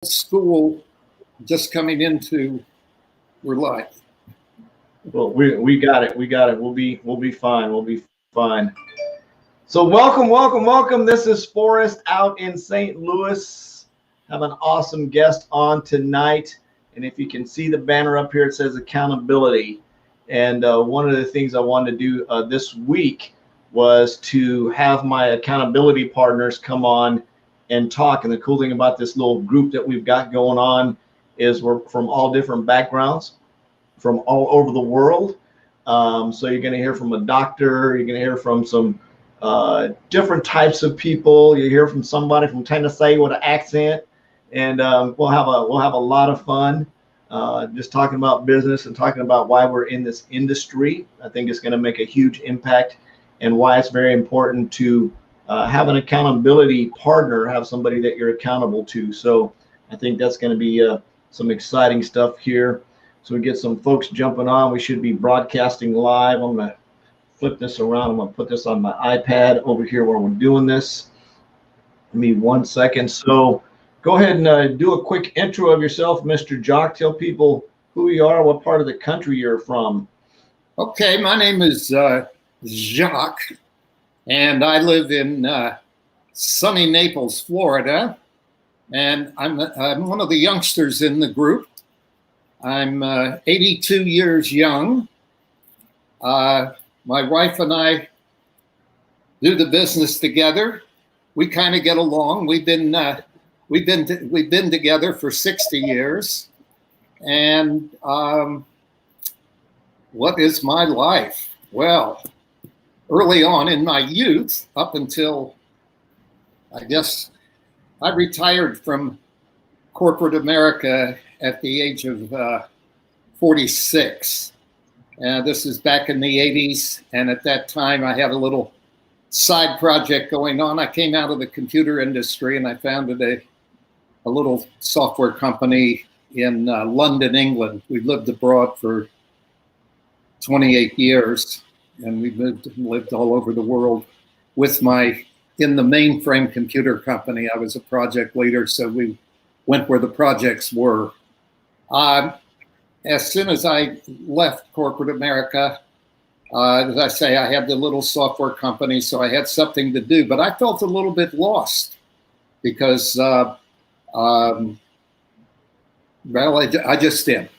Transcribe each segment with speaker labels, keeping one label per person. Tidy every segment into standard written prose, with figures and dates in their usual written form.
Speaker 1: school just coming into your life?
Speaker 2: Well, we got it. We got it. We'll be fine. We'll be fine. So welcome. This is Forrest out in St. Louis. Have an awesome guest on tonight. And if you can see the banner up here, it says accountability. And one of the things I wanted to do this week was to have my accountability partners come on and talk. And the cool thing about this little group that we've got going on is we're from all different backgrounds, from all over the world. So you're going to hear from a doctor, you're going to hear from some different types of people. You hear from somebody from Tennessee with an accent, and we'll have a lot of fun just talking about business and talking about why we're in this industry. I think it's going to make a huge impact, and why it's very important to have an accountability partner, have somebody that you're accountable to. So I think that's going to be some exciting stuff here. So we get some folks jumping on. We should be broadcasting live. I'm going to flip this around. I'm going to put this on my iPad over here where we're doing this. Give me 1 second. So go ahead and do a quick intro of yourself, Mr. Jacques. Tell people who you are, what part of the country you're from.
Speaker 1: Okay, my name is Jacques, and I live in sunny Naples, Florida. And I'm one of the youngsters in the group. I'm 82 years young. My wife and I do the business together. We kind of get along. We've been together for 60 years. And what is my life? Well, early on in my youth, up until I guess I retired from corporate America at the age of 46. This is back in the 80s, and at that time I had a little side project going on. I came out of the computer industry and I founded a little software company in London, England. We lived abroad for 28 years, and we lived all over the world in the mainframe computer company. I was a project leader, so we went where the projects were. As soon as I left corporate America, as I say, I had the little software company, so I had something to do, but I felt a little bit lost because, well, I just did.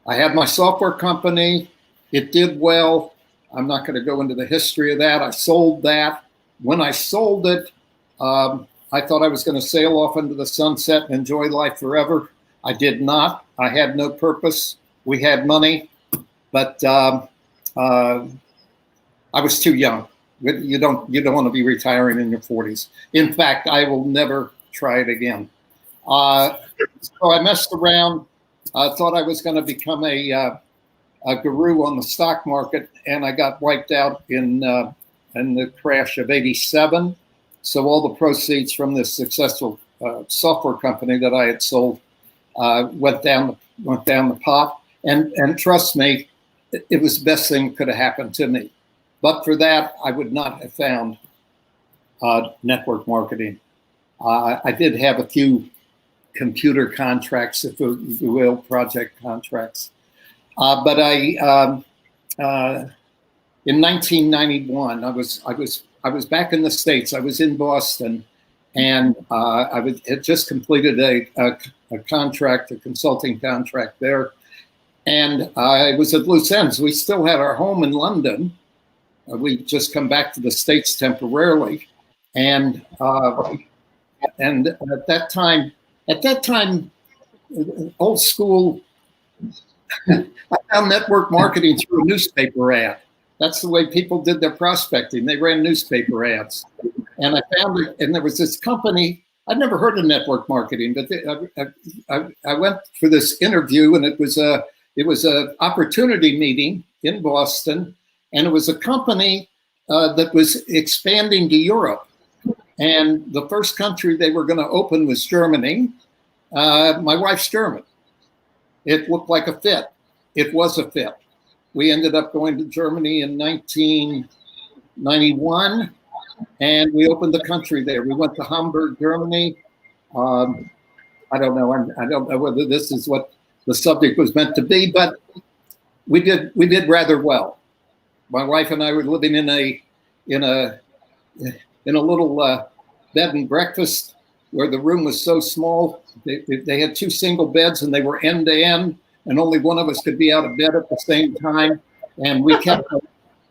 Speaker 1: I had my software company. It did well. I'm not going to go into the history of that. I sold that. When I sold it, I thought I was going to sail off into the sunset and enjoy life forever. I did not. I had no purpose. We had money, but I was too young. You don't want to be retiring in your 40s. In fact, I will never try it again. So I messed around. I thought I was going to become a guru on the stock market, and I got wiped out in the crash of '87. So all the proceeds from this successful software company that I had sold went down the pot. And trust me, it was the best thing that could have happened to me. But for that, I would not have found network marketing. I did have a few computer contracts, if you will, project contracts. But in 1991, I was back in the States. I was in Boston, and had just completed a contract, a consulting contract there. And I was at loose ends. We still had our home in London. We'd just come back to the States temporarily. And at that time, old school, I found network marketing through a newspaper ad. That's the way people did their prospecting. They ran newspaper ads. And I found it, and there was this company. I'd never heard of network marketing, but I went for this interview, and it was a opportunity meeting in Boston, and it was a company that was expanding to Europe. And the first country they were going to open was Germany. My wife's German. It looked like a fit. It was a fit. We ended up going to Germany in 1991, and we opened the country there. We went to Hamburg, Germany. I don't know. I don't know whether this is what the subject was meant to be, but we did rather well. My wife and I were living in a little bed and breakfast where the room was so small. They had two single beds and they were end to end, and only one of us could be out of bed at the same time. And we kept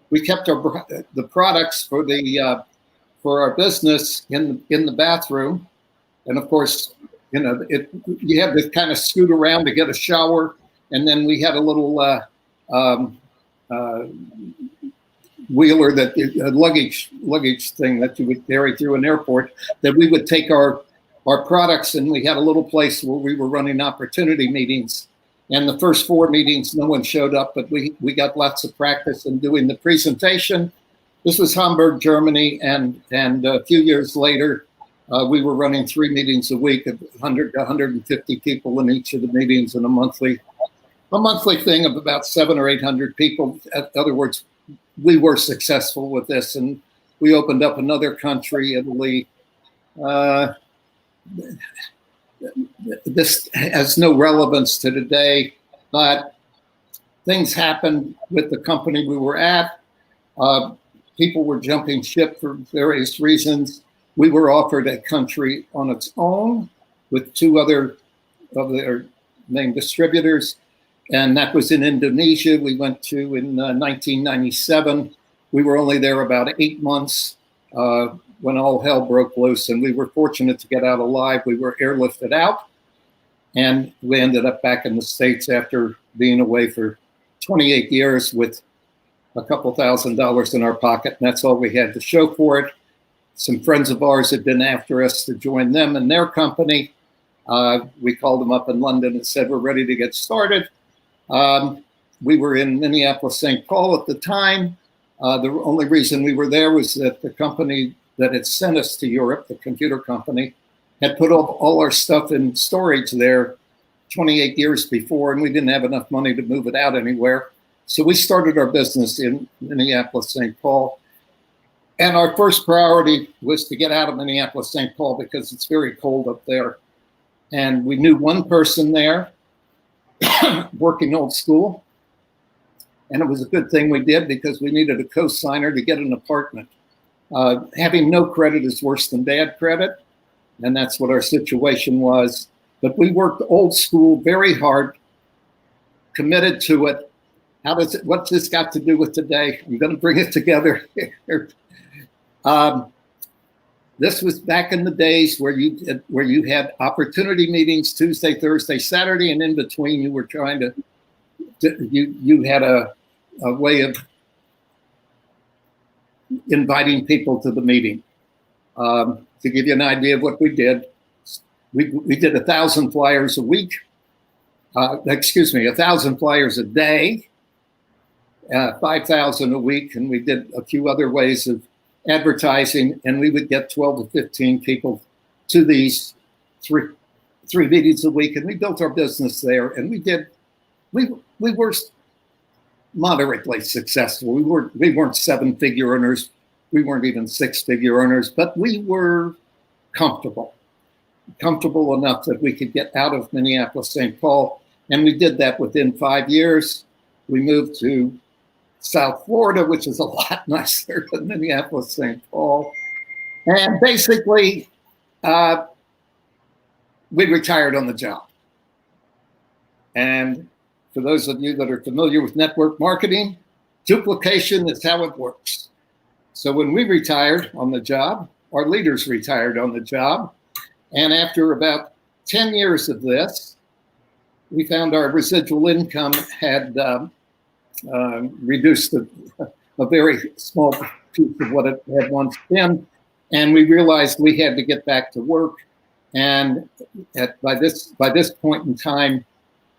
Speaker 1: the products for our business in the bathroom. And of course, you had to kind of scoot around to get a shower. And then we had a little wheeler, that luggage thing that you would carry through an airport, that we would take our products, and we had a little place where we were running opportunity meetings. And the first 4 meetings, no one showed up, but we got lots of practice in doing the presentation. This was Hamburg, Germany, and a few years later, we were running 3 meetings a week, 100 to 150 people in each of the meetings, and a monthly thing of about 700 or 800 people. In other words, we were successful with this, and we opened up another country, Italy. This has no relevance to today, but things happened with the company we were at. People were jumping ship for various reasons. We were offered a country on its own with 2 other of their main distributors, and that was in Indonesia. We went to in 1997. We were only there about 8 months when all hell broke loose, and we were fortunate to get out alive. We were airlifted out, and we ended up back in the States after being away for 28 years with a couple $1,000s in our pocket, and that's all we had to show for it. Some friends of ours had been after us to join them in their company. We called them up in London and said, we're ready to get started. We were in Minneapolis, St. Paul at the time. The only reason we were there was that the company that had sent us to Europe, the computer company, had put all our stuff in storage there 28 years before, and we didn't have enough money to move it out anywhere. So we started our business in Minneapolis, St. Paul. And our first priority was to get out of Minneapolis, St. Paul, because it's very cold up there. And we knew one person there working old school. And it was a good thing we did, because we needed a co-signer to get an apartment. Having no credit is worse than bad credit. And that's what our situation was. But we worked old school, very hard, committed to it. What's this got to do with today? I'm going to bring it together here. This was back in the days where you had opportunity meetings Tuesday, Thursday, Saturday, and in between you were trying to you had a way of inviting people to the meeting. To give you an idea of what we did, we did 1,000 flyers a week. 1,000 flyers a day, 5,000 a week, and we did a few other ways of advertising, and we would get 12 to 15 people to these three meetings a week, and we built our business there, and we were moderately successful. We weren't 7-figure earners, we weren't even 6-figure earners, but we were comfortable enough that we could get out of Minneapolis, St. Paul, and we did that within 5 years. We moved to South Florida, which is a lot nicer than Minneapolis, St. Paul. And basically, we retired on the job. And for those of you that are familiar with network marketing, duplication is how it works. So when we retired on the job, our leaders retired on the job. And after about 10 years of this, we found our residual income had reduced a very small piece of what it had once been. And we realized we had to get back to work. And by this point in time,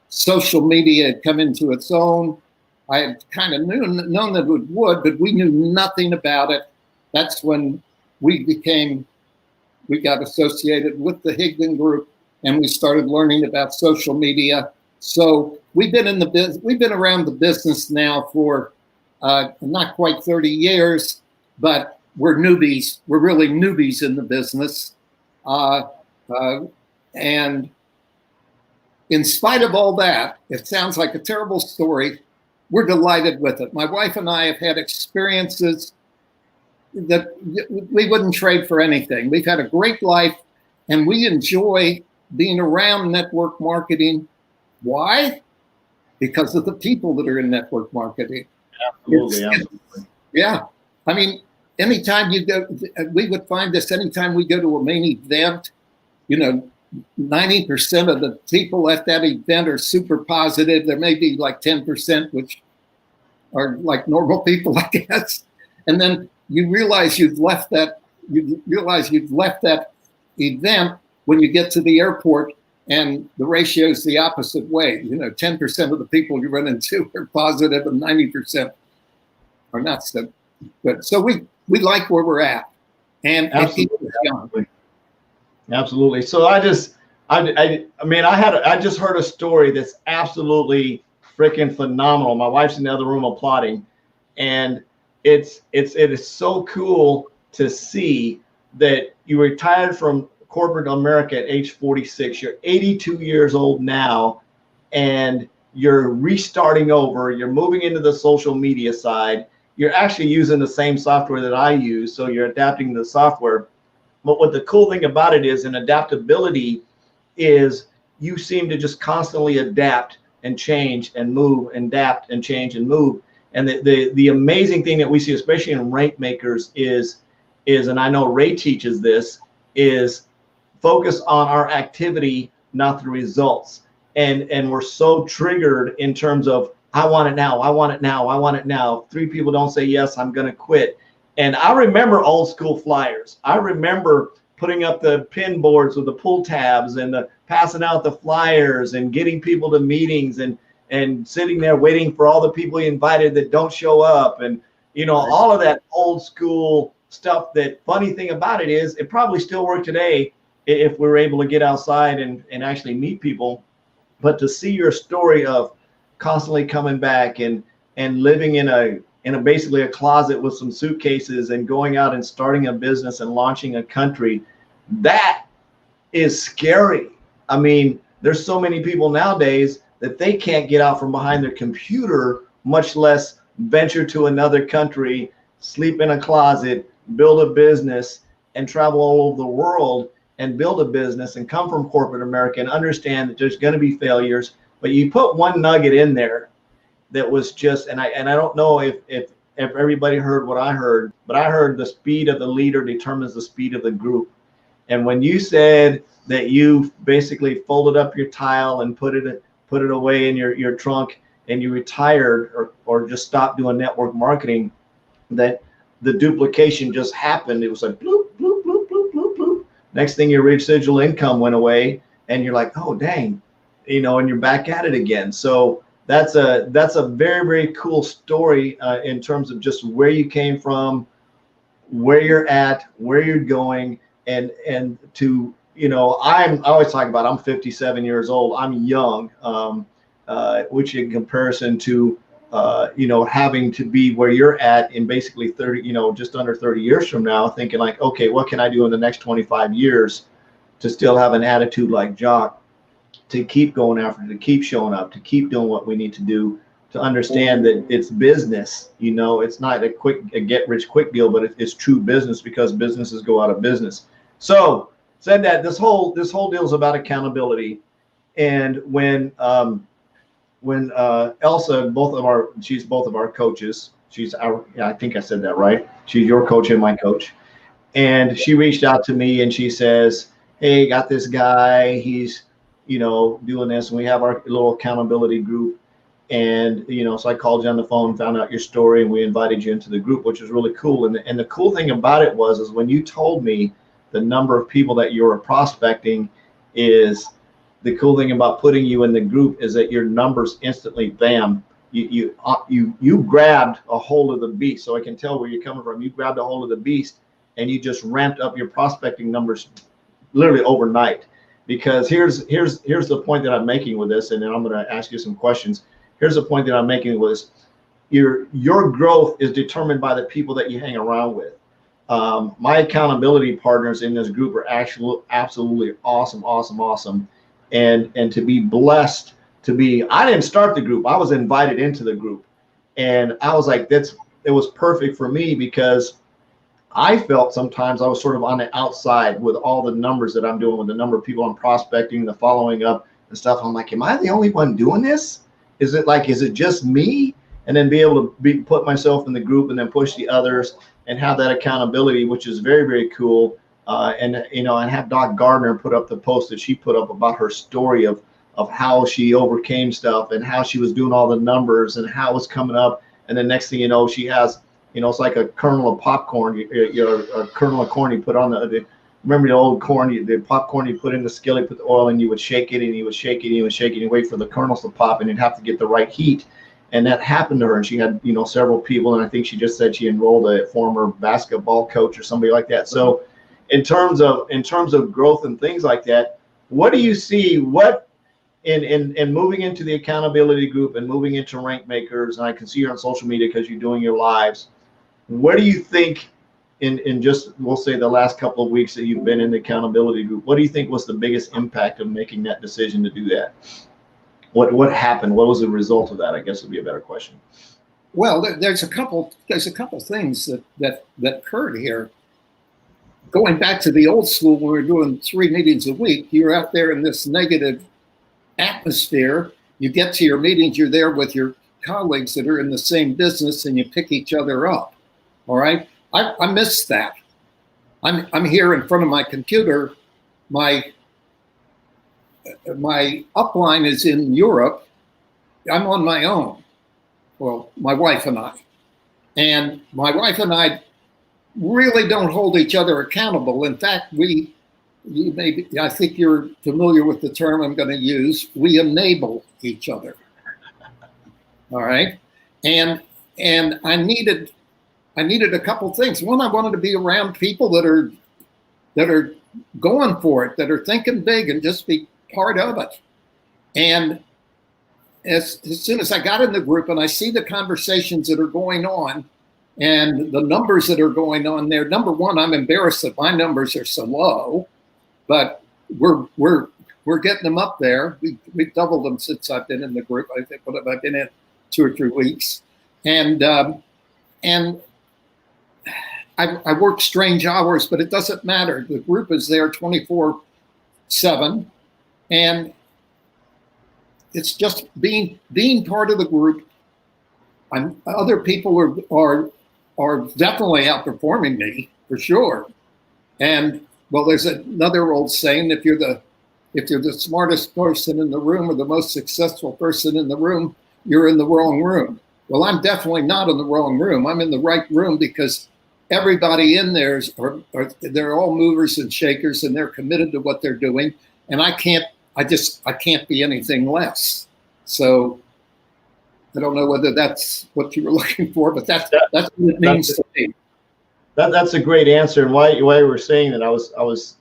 Speaker 1: social media had come into its own. I had kind of known that it would, but we knew nothing about it. That's when we got associated with the Higdon Group, and we started learning about social media. So we've been around the business now for not quite 30 years, but we're newbies. We're really newbies in the business. And in spite of all that, it sounds like a terrible story. We're delighted with it. My wife and I have had experiences that we wouldn't trade for anything. We've had a great life, and we enjoy being around network marketing. Why? Because of the people that are in network marketing.
Speaker 2: Absolutely.
Speaker 1: Yeah. I mean, anytime you go, we would find this anytime we go to a main event, 90% of the people at that event are super positive. There may be like 10%, which are like normal people, I guess. And then you realize you've left that event when you get to the airport, and the ratio is the opposite way. 10% of the people you run into are positive and 90% are not so good. So we like where we're at, and it keeps us young.
Speaker 2: Absolutely. So I just heard a story that's absolutely freaking phenomenal. My wife's in the other room applauding, and it is so cool to see that you retired from corporate America at age 46. You're 82 years old now, and you're restarting over. You're moving into the social media side. You're actually using the same software that I use, so you're adapting the software. But what the cool thing about it is, in adaptability, is you seem to just constantly adapt and change and move and adapt and change and move. And the amazing thing that we see, especially in rank makers, is, and I know Ray teaches this, is focus on our activity, not the results. And we're so triggered in terms of, I want it now, I want it now, I want it now. If 3 people don't say yes, I'm going to quit. And I remember old school flyers. I remember putting up the pin boards with the pull tabs and passing out the flyers and getting people to meetings and sitting there waiting for all the people you invited that don't show up. And, all of that old school stuff. That funny thing about it is, it probably still works today if we're able to get outside and actually meet people. But to see your story of constantly coming back and living in a basically a closet with some suitcases and going out and starting a business and launching a country, that is scary. I mean, there's so many people nowadays that they can't get out from behind their computer, much less venture to another country, sleep in a closet, build a business, and travel all over the world and build a business and come from corporate America and understand that there's going to be failures. But you put one nugget in there that was just, and I don't know if everybody heard what I heard, but I heard the speed of the leader determines the speed of the group. And when you said that you basically folded up your tile and put it away in your trunk and you retired or just stopped doing network marketing, that the duplication just happened. It was like bloop, bloop, bloop, bloop, bloop, bloop. Next thing, your residual income went away and you're like, oh, dang, and you're back at it again. So that's a very, very cool story in terms of just where you came from, where you're at, where you're going, and to, I always talk about, I'm 57 years old. I'm young, which in comparison to, having to be where you're at in basically 30, just under 30 years from now, thinking like, okay, what can I do in the next 25 years to still have an attitude like Jacques, to keep going after, to keep showing up, to keep doing what we need to do, to understand that it's business. It's not a get rich quick deal, but it's true business, because businesses go out of business. So said that this whole deal is about accountability. And when Elsa, she's both of our coaches. I think I said that right. She's your coach and my coach. And she reached out to me and she says, hey, got this guy, he's doing this, and we have our little accountability group. And so I called you on the phone, found out your story, and we invited you into the group, which was really cool. And the cool thing about it is when you told me the number of people that you were prospecting, is the cool thing about putting you in the group is that your numbers instantly, bam, you grabbed a hold of the beast. So I can tell where you're coming from. You grabbed a hold of the beast and you just ramped up your prospecting numbers literally overnight. Because here's the point that I'm making with this, and then I'm going to ask you some questions. Here's the point that I'm making with this. Your growth is determined by the people that you hang around with. My accountability partners in this group are actually absolutely awesome. and to be blessed to be. I didn't start the group. I was invited into the group, and I was like, it was perfect for me because I felt sometimes I was sort of on the outside with all the numbers that I'm doing, with the number of people I'm prospecting, the following up and stuff. I'm like, am I the only one doing this? Is it just me? And then be able to put myself in the group and then push the others and have that accountability, which is very, very cool. And have Doc Gardner put up the post that she put up about her story of how she overcame stuff and how she was doing all the numbers and how it was coming up. And then next thing you know, she has, it's like a kernel of popcorn, a kernel of corn you put on remember the old corn, the popcorn you put in the skillet, put the oil, and you would shake it and you would shake it and you would shake it and you wait for the kernels to pop, and you'd have to get the right heat. And that happened to her, and she had, several people, and I think she just said she enrolled a former basketball coach or somebody like that. So in terms of growth and things like that, what do you see, in moving into the accountability group and moving into Rank Makers, and I can see you on social media because you're doing your lives, what do you think in just, we'll say, the last couple of weeks that you've been in the accountability group, what do you think was the biggest impact of making that decision to do that? What happened? What was the result of that? I guess would be a better question.
Speaker 1: Well, there's a couple things that occurred here. Going back to the old school, when we were doing 3 meetings a week, you're out there in this negative atmosphere. You get to your meetings, you're there with your colleagues that are in the same business, and you pick each other up. All right, I miss that. I'm here in front of my computer. My upline is in Europe. I'm on my own. Well, my wife and I. And my wife and I really don't hold each other accountable. In fact, I think you're familiar with the term I'm going to use. We enable each other. All right. And I needed a couple things. One, I wanted to be around people that are going for it, that are thinking big, and just be part of it. And as soon as I got in the group and I see the conversations that are going on and the numbers that are going on there, number one, I'm embarrassed that my numbers are so low, but we're getting them up there. We've doubled them since I've been in the group. I think I've been in 2 or 3 weeks, and I work strange hours, but it doesn't matter. The group is there 24/7, and it's just being part of the group. Other people are definitely outperforming me for sure. And well, there's another old saying: if you're the smartest person in the room or the most successful person in the room, you're in the wrong room. Well, I'm definitely not in the wrong room. I'm in the right room because everybody in there they're all movers and shakers, and they're committed to what they're doing. And I can't be anything less. So I don't know whether that's what you were looking for, but that's what it means to me.
Speaker 2: That's a great answer. And why you were saying that, I was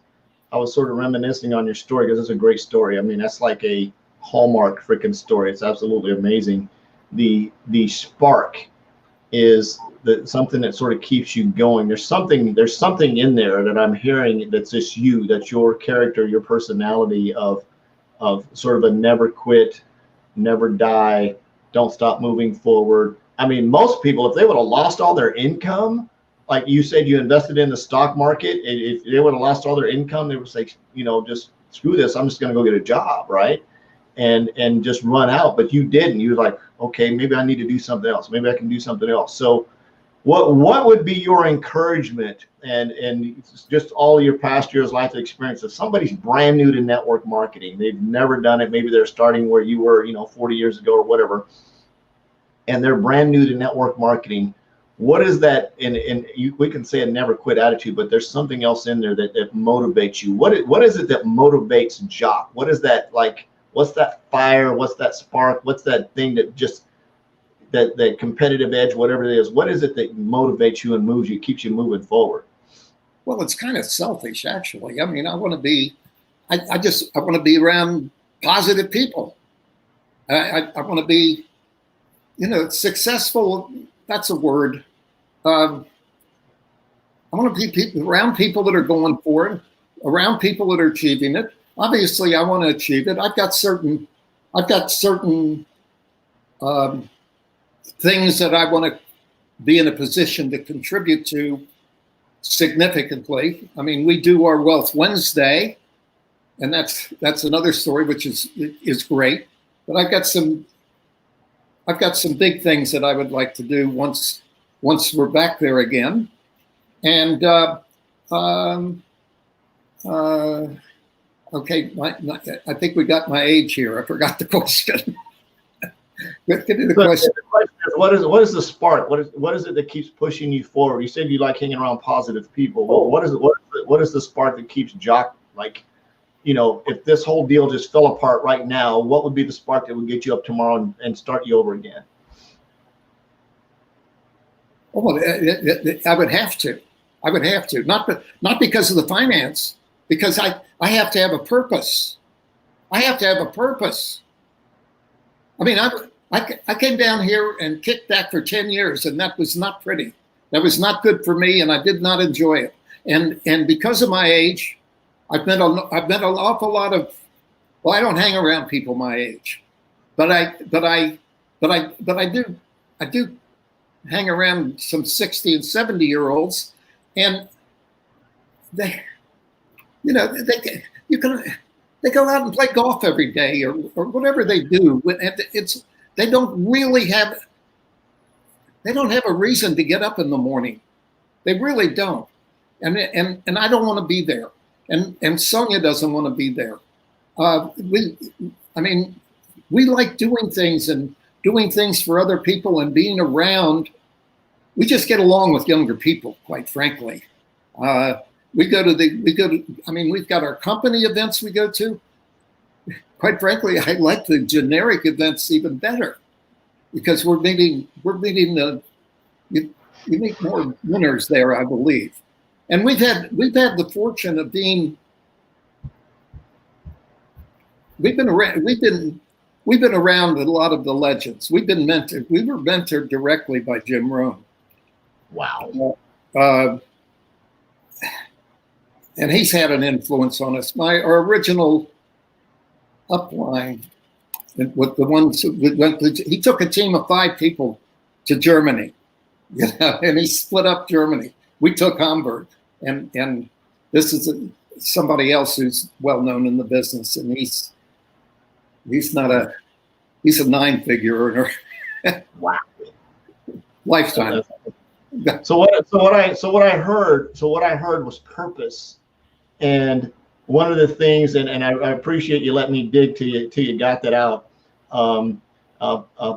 Speaker 2: sort of reminiscing on your story, because it's a great story. I mean, that's like a Hallmark freaking story. It's absolutely amazing. The spark is something that sort of keeps you going. There's something in there that I'm hearing that's just you, that's your character, your personality of sort of a never quit, never die, don't stop moving forward. I mean, most people, if they would have lost all their income, like you said, you invested in the stock market, if they would have lost all their income, they would say, just screw this, I'm just going to go get a job, right? And just run out. But you didn't. You were like, okay, maybe I need to do something else. Maybe I can do something else. So what would be your encouragement and just all your past years' life experience? If somebody's brand new to network marketing, they've never done it, maybe they're starting where you were, 40 years ago or whatever, and they're brand new to network marketing, what is that? We can say a never quit attitude, but there's something else in there that motivates you. What is it that motivates Jacques? What is that like? What's that fire? What's that spark? What's that thing that just that competitive edge, whatever it is? What is it that motivates you and moves you, keeps you moving forward?
Speaker 1: Well, it's kind of selfish, actually. I mean, I want to be around positive people. I want to be, successful. That's a word. I want to be around people that are going for it, around people that are achieving it, obviously I want to achieve it. I've got certain things that I want to be in a position to contribute to significantly. I mean, we do our Wealth Wednesday, and that's another story, which is great. But I've got some big things that I would like to do once we're back there again. And okay, I think we got my age here. I forgot the question. Get into the question.
Speaker 2: The question is, what is the spark? What is it that keeps pushing you forward? You said you like hanging around positive people. Well, what is the spark that keeps Jacques, like, you know, if this whole deal just fell apart right now, what would be the spark that would get you up tomorrow and start you over again?
Speaker 1: Oh, I would have to. I would have to. Not because of the finance, because I have to have a purpose. I have to have a purpose. I mean, I came down here and kicked back for 10 years, and that was not pretty. That was not good for me, and I did not enjoy it. And because of my age, I've met an awful lot of. Well, I don't hang around people my age, but I do hang around some 60 and 70-year-olds, and they go out and play golf every day or whatever they do. They don't have a reason to get up in the morning. They really don't. And I don't want to be there. And Sonia doesn't want to be there. We like doing things for other people and being around. We just get along with younger people, quite frankly. We've got our company events we go to. Quite frankly, I like the generic events even better because we're meeting you meet more winners there, I believe. And we've had the fortune of being we've been around a lot of the legends. We were mentored directly by Jim Rohn.
Speaker 2: Wow.
Speaker 1: And he's had an influence on us. Our original upline, with the ones who went to, he took a team of 5 people to Germany, and he split up Germany. We took Hamburg, and this is somebody else who's well known in the business, and he's a 9-figure earner.
Speaker 2: Wow.
Speaker 1: Lifetime.
Speaker 2: So what I heard was purpose. And one of the things, and I appreciate you letting me dig till you got that out.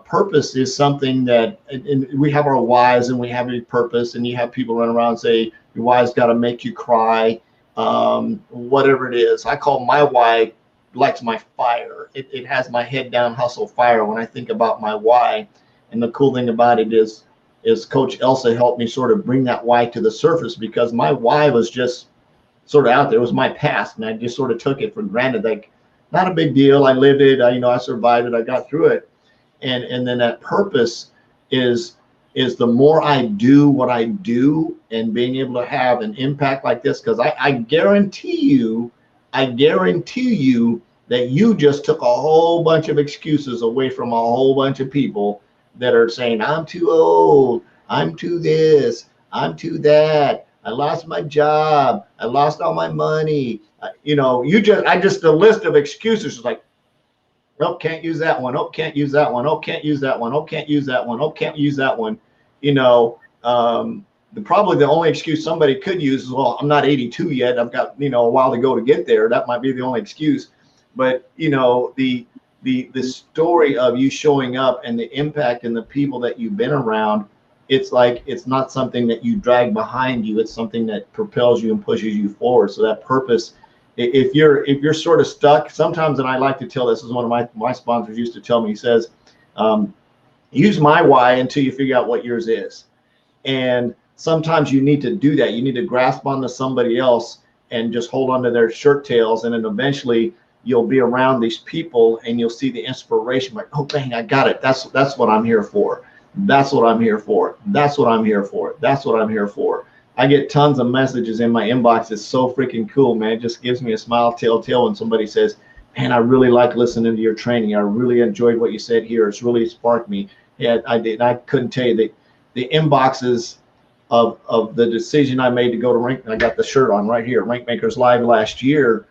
Speaker 2: Purpose is something that, and we have our whys and we have a purpose, and you have people run around and say your why's got to make you cry, whatever it is. I call my why lights my fire. It has my head down, hustle, fire when I think about my why. And the cool thing about it is Coach Elsa helped me sort of bring that why to the surface, because my why was just sort of out there. It was my past, and I just sort of took it for granted, like not a big deal. I lived it. I survived it. I got through it. And then that purpose is the more I do what I do and being able to have an impact like this, because I guarantee you that you just took a whole bunch of excuses away from a whole bunch of people that are saying, I'm too old, I'm too this, I'm too that, I lost my job, I lost all my money. I just a list of excuses is like, nope, can't use that one. Oh, can't use that one. Oh, can't use that one. Oh, can't use that one. Oh, can't use that one. Probably the only excuse somebody could use is, well, I'm not 82 yet. I've got, a while to go to get there. That might be the only excuse. But, the story of you showing up and the impact and the people that you've been around, it's like, it's not something that you drag behind you. It's something that propels you and pushes you forward. So that purpose, if you're sort of stuck sometimes, and I like to tell, this is one of my sponsors used to tell me, he says, use my why until you figure out what yours is. And sometimes you need to do that. You need to grasp onto somebody else and just hold onto their shirt tails. And then eventually you'll be around these people and you'll see the inspiration, like, oh, dang, I got it. That's what I'm here for. That's what I'm here for. That's what I'm here for. That's what I'm here for. I get tons of messages in my inbox. It's so freaking cool, man. It just gives me a smile telltale when somebody says, man, I really like listening to your training. I really enjoyed what you said here. It's really sparked me. Yeah, I did. I couldn't tell you the inboxes of the decision I made to go to Rank. I got the shirt on right here, Rank Makers Live last year.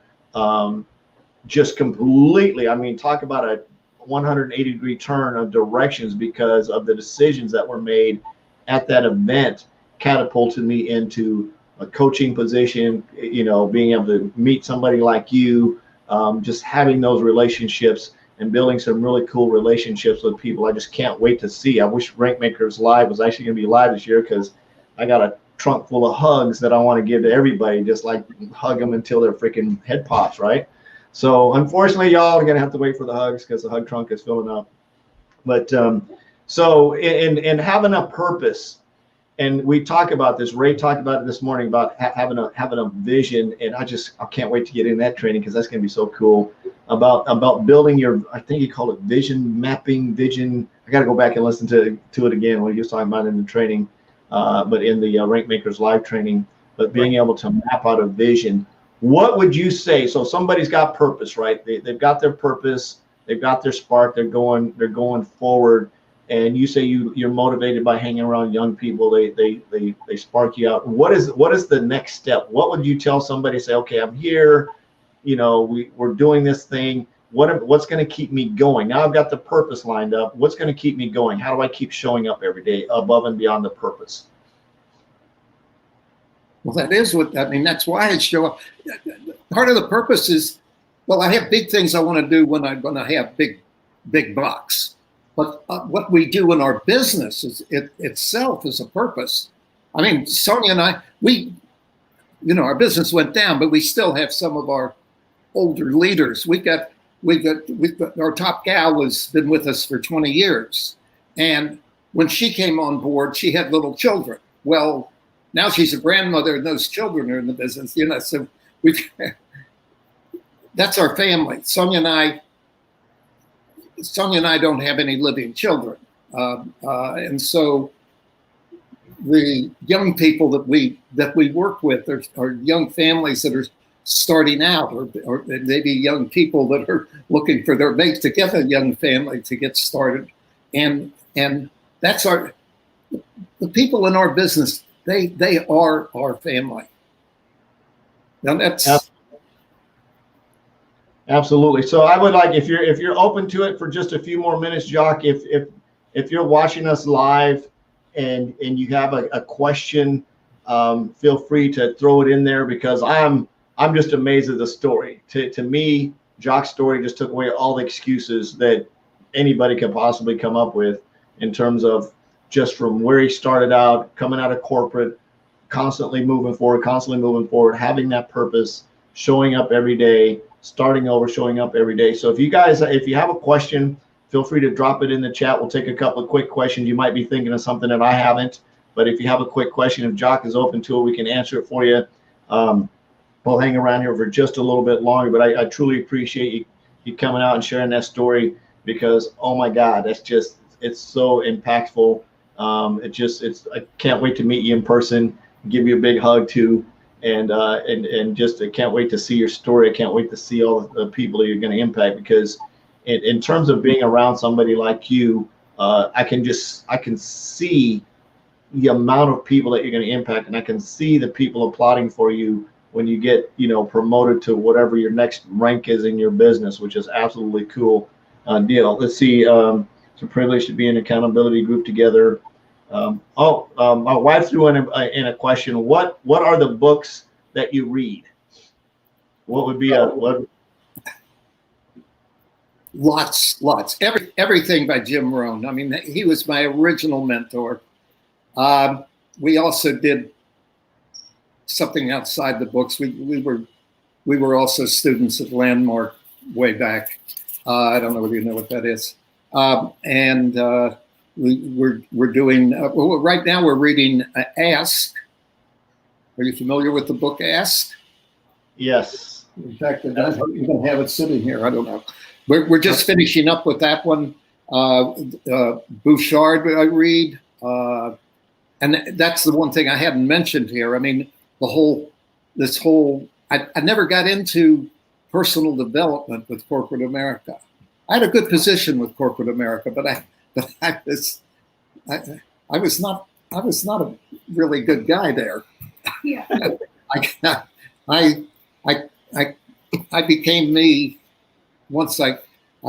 Speaker 2: Just completely, I mean, talk about a 180-degree turn of directions because of the decisions that were made at that event catapulted me into a coaching position, you know, being able to meet somebody like you, just having those relationships and building some really cool relationships with people. I just can't wait to see. I wish Rank Makers Live was actually going to be live this year because I got a trunk full of hugs that I want to give to everybody, just like hug them until their freaking head pops, right? So unfortunately, y'all are going to have to wait for the hugs because the hug trunk is filling up. But so in having a purpose, and we talk about this, Ray talked about it this morning about having a vision, and I can't wait to get in that training because that's going to be so cool about building your, I think he called it vision mapping, vision. I got to go back and listen to it again when he was talking about it in the training, but in the Rank Makers Live training, but being able to map out a vision. What would you say? So somebody's got purpose, right? They've got their purpose, they've got their spark, they're going forward. And you say you're motivated by hanging around young people. They spark you out. What is the next step? What would you tell somebody? Say, okay, I'm here. You know, we're doing this thing. What's going to keep me going? Now I've got the purpose lined up. What's going to keep me going? How do I keep showing up every day above and beyond the purpose?
Speaker 1: Well, that is what I mean. That's why I show up. Part of the purpose is, well, I have big things I want to do when I have big bucks. But what we do in our business itself is a purpose. I mean, Sonia and I, our business went down, but we still have some of our older leaders. We've got our top gal has been with us for 20 years. And when she came on board, she had little children. Well, now she's a grandmother and those children are in the business, so that's our family. Sonia and I don't have any living children. And so the young people that we work with are young families that are starting out, or maybe young people that are looking for their mates to get a young family to get started. And that's the people in our business, they are our family. Now that's
Speaker 2: absolutely. So I would like, if you're open to it for just a few more minutes, Jacques, if you're watching us live and you have a question, feel free to throw it in there because I'm just amazed at the story. To me, Jacques' story just took away all the excuses that anybody could possibly come up with in terms of just from where he started out, coming out of corporate, constantly moving forward, having that purpose, showing up every day, starting over, showing up every day. So if you have a question, feel free to drop it in the chat. We'll take a couple of quick questions. You might be thinking of something that I haven't, but if you have a quick question, if Jacques is open to it, we can answer it for you. We'll hang around here for just a little bit longer, but I truly appreciate you coming out and sharing that story because, oh my God, it's so impactful. I can't wait to meet you in person, give you a big hug too. And just I can't wait to see your story. I can't wait to see all the people that you're going to impact because in terms of being around somebody like you, I can see the amount of people that you're going to impact, and I can see the people applauding for you when you get promoted to whatever your next rank is in your business, which is absolutely cool deal. Let's see. It's a privilege to be in an accountability group together. My wife threw in a question. What are the books that you read? What would be what?
Speaker 1: Lots. Everything by Jim Rohn. I mean, he was my original mentor. We also did something outside the books. We were also students at Landmark way back. I don't know whether you know what that is. We're doing right now. We're reading Ask. Are you familiar with the book Ask?
Speaker 2: Yes.
Speaker 1: In fact, I don't even have it sitting here. I don't know. We're just finishing up with that one. Bouchard, I read. and that's the one thing I hadn't mentioned here. I mean, I never got into personal development with corporate America. I had a good position with corporate America, but I was not a really good guy there.
Speaker 3: Yeah.
Speaker 1: I became me once I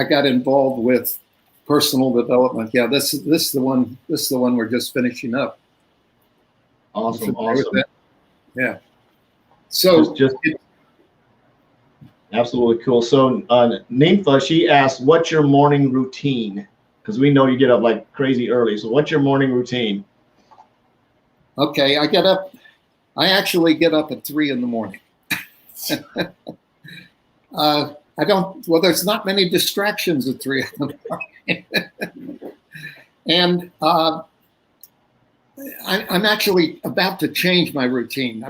Speaker 1: got involved with personal development. Yeah, this is the one we're just finishing up.
Speaker 2: Awesome.
Speaker 1: Yeah. So
Speaker 2: just absolutely cool. So Nympha, she asked, what's your morning routine? Because we know you get up like crazy early. So what's your morning routine?
Speaker 1: Okay, I actually get up at 3 a.m. There's not many distractions at 3 a.m. And I'm actually about to change my routine.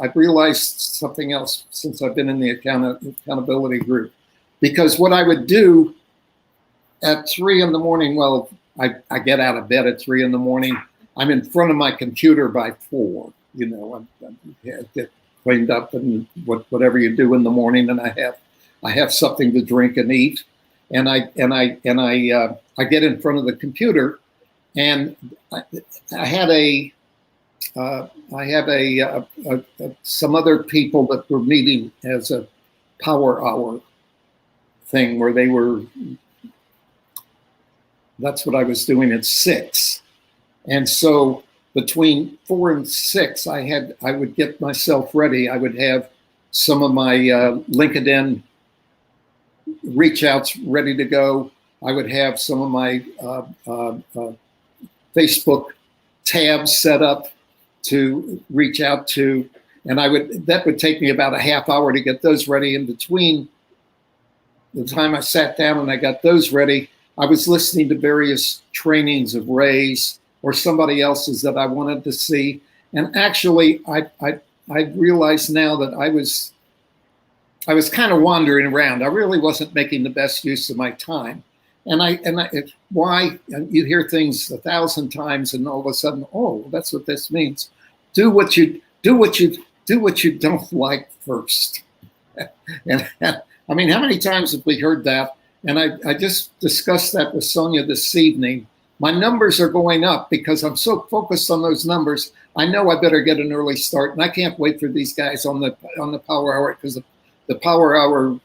Speaker 1: I've realized something else since I've been in the accountability group, because what I would do at 3 a.m, well, I get out of bed at 3 a.m. I'm in front of my computer by 4. I get cleaned up and whatever you do in the morning, and I have something to drink and eat, and I get in front of the computer, and I have some other people that were meeting as a power hour thing where that's what I was doing at 6. And so between 4 and 6, I would get myself ready. I would have some of my LinkedIn reach outs ready to go. I would have some of my Facebook tabs set up to reach out to, and that would take me about a half hour to get those ready. In between the time I sat down and I got those ready, I was listening to various trainings of Ray's or somebody else's that I wanted to see. And actually, I realize now that I was kind of wandering around. I really wasn't making the best use of my time. Why? You hear things 1,000 times, and all of a sudden, oh, that's what this means. Do what you don't like first. And I mean, how many times have we heard that? And I just discussed that with Sonia this evening. My numbers are going up because I'm so focused on those numbers. I know I better get an early start, and I can't wait for these guys on the power hour, because the power hour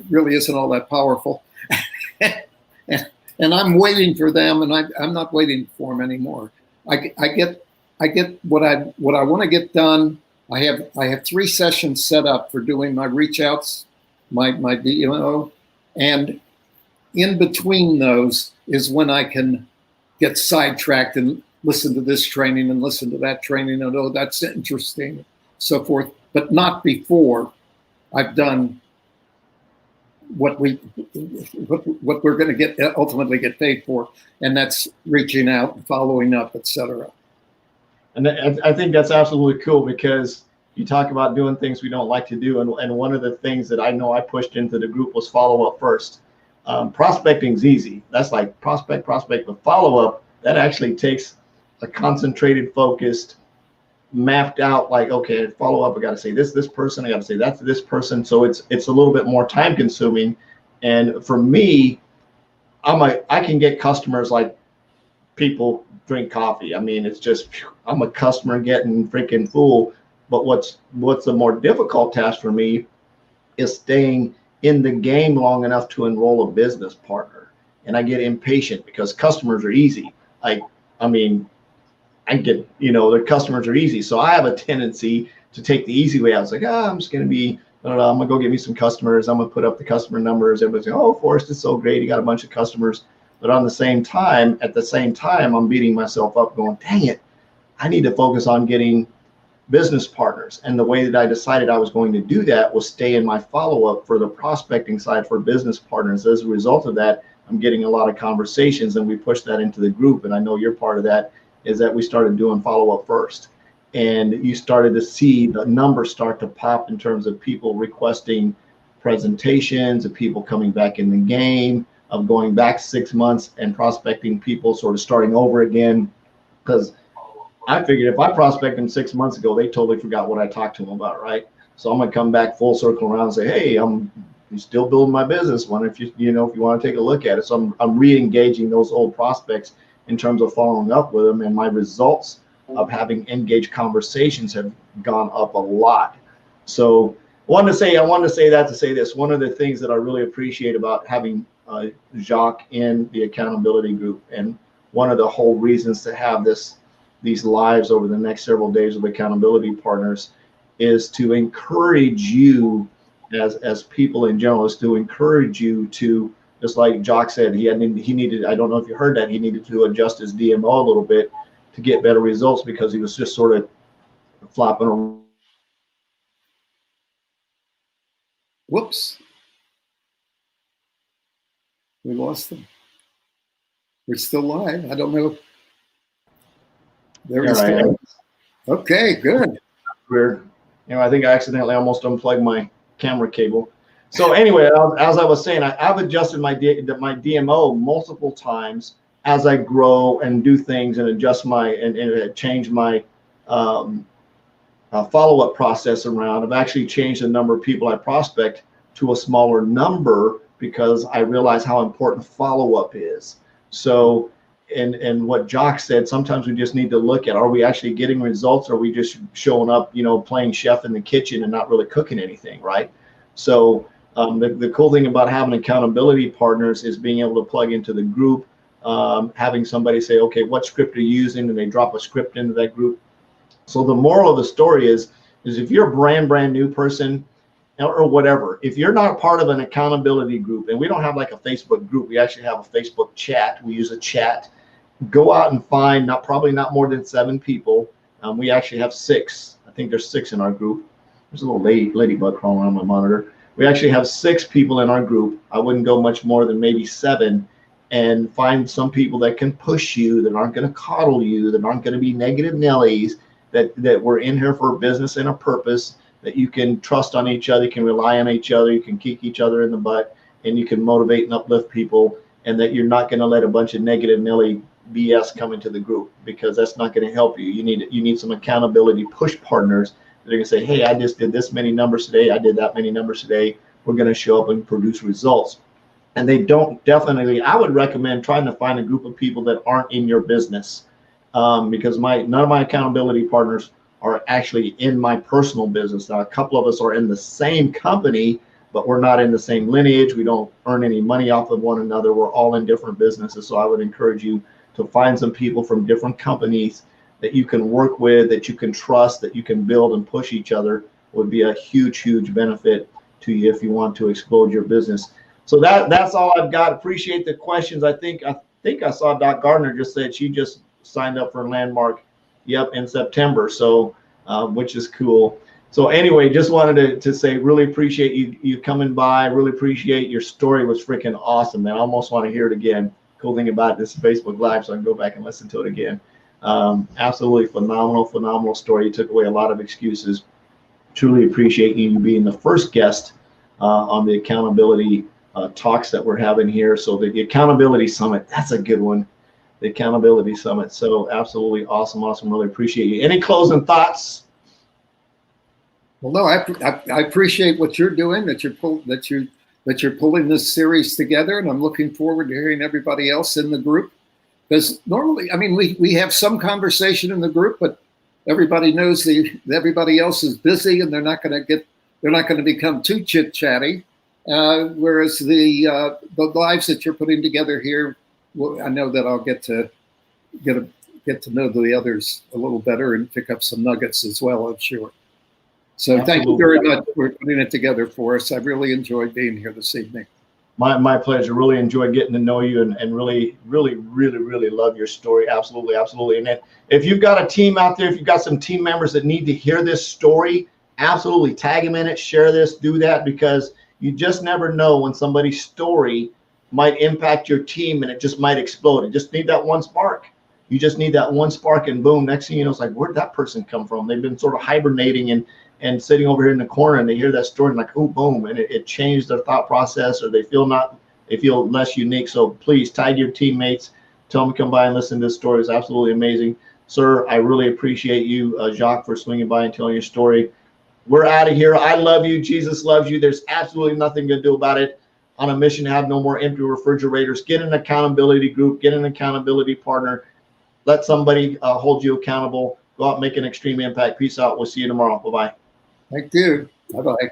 Speaker 1: really isn't all that powerful. And I'm waiting for them, and I'm not waiting for them anymore. I get what I want to get done. I have 3 sessions set up for doing my reach outs, my DMO, and in between those is when I can get sidetracked and listen to this training and listen to that training, and oh, that's interesting, so forth, but not before I've done what we're going to ultimately get paid for, and that's reaching out, following up, etc.
Speaker 2: And I think that's absolutely cool, because you talk about doing things we don't like to do, and one of the things that I know I pushed into the group was follow up first. Prospecting's easy. That's like prospect, but follow up, that actually takes a concentrated, focused, mapped out, like, okay, follow up, I got to say this person, I got to say that's this person. So it's a little bit more time consuming. And for me, I can get customers like people drink coffee. I mean, it's just, I'm a customer getting freaking full. But what's the more difficult task for me is staying in the game long enough to enroll a business partner. And I get impatient because customers are easy. I get, the customers are easy. So I have a tendency to take the easy way out. It's like, I'm just going to be, I'm going to go get me some customers. I'm going to put up the customer numbers. Everybody's like, oh, Forrest is so great. He got a bunch of customers. But at the same time, I'm beating myself up going, dang it, I need to focus on getting business partners. And the way that I decided I was going to do that was stay in my follow-up for the prospecting side for business partners. As a result of that, I'm getting a lot of conversations, and we pushed that into the group. And I know you're part of that, is that we started doing follow-up first. And you started to see the numbers start to pop in terms of people requesting presentations, of people coming back in the game, of going back 6 months and prospecting people, sort of starting over again. Because I figured if I prospect them 6 months ago, they totally forgot what I talked to them about, right? So I'm gonna come back full circle around and say, hey, I'm still building my business. Wonder if you know if you want to take a look at it. So I'm re-engaging those old prospects in terms of following up with them, and my results of having engaged conversations have gone up a lot. So I wanted to say that to say this. One of the things that I really appreciate about having Jacques in the accountability group, and one of the whole reasons to have these lives over the next several days with accountability partners, is to encourage you as people in general, is to encourage you to, just like Jacques said, he needed, I don't know if you heard that, he needed to adjust his DMO a little bit to get better results, because he was just sort of flopping around.
Speaker 1: Whoops. We lost them. We're still live. I don't know. There we go. Okay, good.
Speaker 2: Weird. I think I accidentally almost unplugged my camera cable. So anyway, as I was saying, I've adjusted my DMO multiple times as I grow and do things and adjust and change my follow-up process around. I've actually changed the number of people I prospect to a smaller number, because I realize how important follow-up is. So, and what Jacques said, sometimes we just need to look at, are we actually getting results? Or are we just showing up, playing chef in the kitchen and not really cooking anything, right? So the cool thing about having accountability partners is being able to plug into the group, having somebody say, okay, what script are you using? And they drop a script into that group. So the moral of the story is if you're a brand new person, or whatever, if you're not part of an accountability group, and we don't have like a Facebook group, we actually have a Facebook chat. We use a chat. Go out and find probably not more than 7 people. We actually have 6. I think there's 6 in our group. There's a little ladybug crawling around my monitor. We actually have 6 people in our group. I wouldn't go much more than maybe 7, and find some people that can push you, that aren't going to coddle you, that aren't going to be negative Nellies, that we're in here for a business and a purpose, that you can trust on each other, you can rely on each other, you can kick each other in the butt, and you can motivate and uplift people, and that you're not going to let a bunch of negative Nelly BS come into the group, because that's not going to help you. You need some accountability push partners that are going to say, hey, I just did this many numbers today, I did that many numbers today, we're going to show up and produce results. And they don't definitely, I would recommend trying to find a group of people that aren't in your business, because none of my accountability partners are actually in my personal business. Now, a couple of us are in the same company, but we're not in the same lineage. We don't earn any money off of one another. We're all in different businesses. So I would encourage you to find some people from different companies that you can work with, that you can trust, that you can build and push each other. Would be a huge, huge benefit to you if you want to explode your business. So that's all I've got. Appreciate the questions. I think I saw Doc Gardner just said she just signed up for Landmark. Yep, in September, so which is cool. So anyway, just wanted to say, really appreciate you coming by. Really appreciate your story. Was freaking awesome, man. I almost want to hear it again. Cool thing about this Facebook Live, so I can go back and listen to it again. Absolutely phenomenal story. You took away a lot of excuses. Truly appreciate you being the first guest on the accountability talks that we're having here. So the accountability summit, that's a good one. The accountability summit. So absolutely awesome. Really appreciate you. Any closing thoughts?
Speaker 1: Well, no, I appreciate what you're doing, that you're pulling this series together, and I'm looking forward to hearing everybody else in the group. Because normally, I mean, we have some conversation in the group, but everybody knows everybody else is busy, and they're not going to become too chit chatty. Whereas the lives that you're putting together here, well, I know that I'll get to know the others a little better and pick up some nuggets as well, I'm sure. So Absolutely. Thank you very much for putting it together for us. I really enjoyed being here this evening.
Speaker 2: My pleasure. Really enjoyed getting to know you, and really love your story. Absolutely. And then if you've got a team out there, if you've got some team members that need to hear this story, absolutely tag them in it, share this, do that, because you just never know when somebody's story might impact your team and it just might explode. You just need that one spark. You just need that one spark, and boom, next thing you know, it's like, where'd that person come from? They've been sort of hibernating and sitting over here in the corner, and they hear that story and like, oh, boom, and it changed their thought process, or they feel less unique. So please tag your teammates, tell them to come by and listen to this story. It's absolutely amazing. Sir, I really appreciate you, Jacques, for swinging by and telling your story. We're out of here. I love you. Jesus loves you. There's absolutely nothing to do about it. On a mission to have no more empty refrigerators. Get an accountability group. Get an accountability partner. Let somebody hold you accountable. Go out and make an extreme impact. Peace out. We'll see you tomorrow. Bye-bye.
Speaker 1: Thank you. Bye-bye.